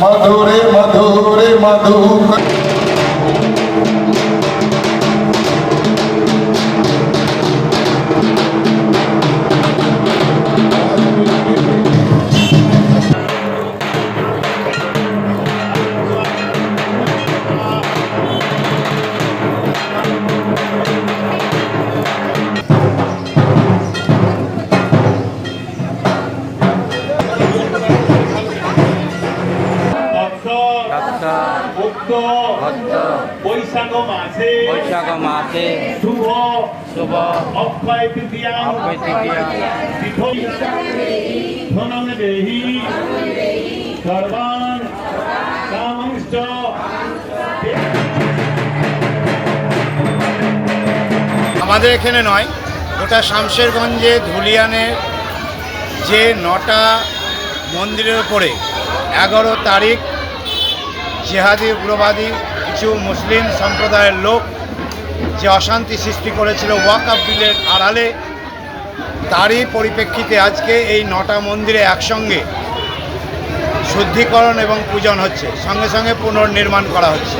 মধুরে মধুরে মধু বৈশাখ মাসে শুভ অক্ষয় তৃতীয়া ধনং দেহি সর্বান কামংশ্চ। আমাদের এখানে নয়, গোটা শামশেরগঞ্জে ধুলিয়ানের যে 9টা মন্দিরের ওপরে 11 তারিখ জেহাদি উগ্রবাদী কিছু মুসলিম সম্প্রদায়ের লোক যে অশান্তি সৃষ্টি করেছিল ওয়াকফ বিলের আড়ালে, তারই পরিপ্রেক্ষিতে আজকে এই 9টা মন্দিরে একসঙ্গে শুদ্ধিকরণ এবং পূজন হচ্ছে, সঙ্গে সঙ্গে পুনর্নির্মাণ করা হচ্ছে।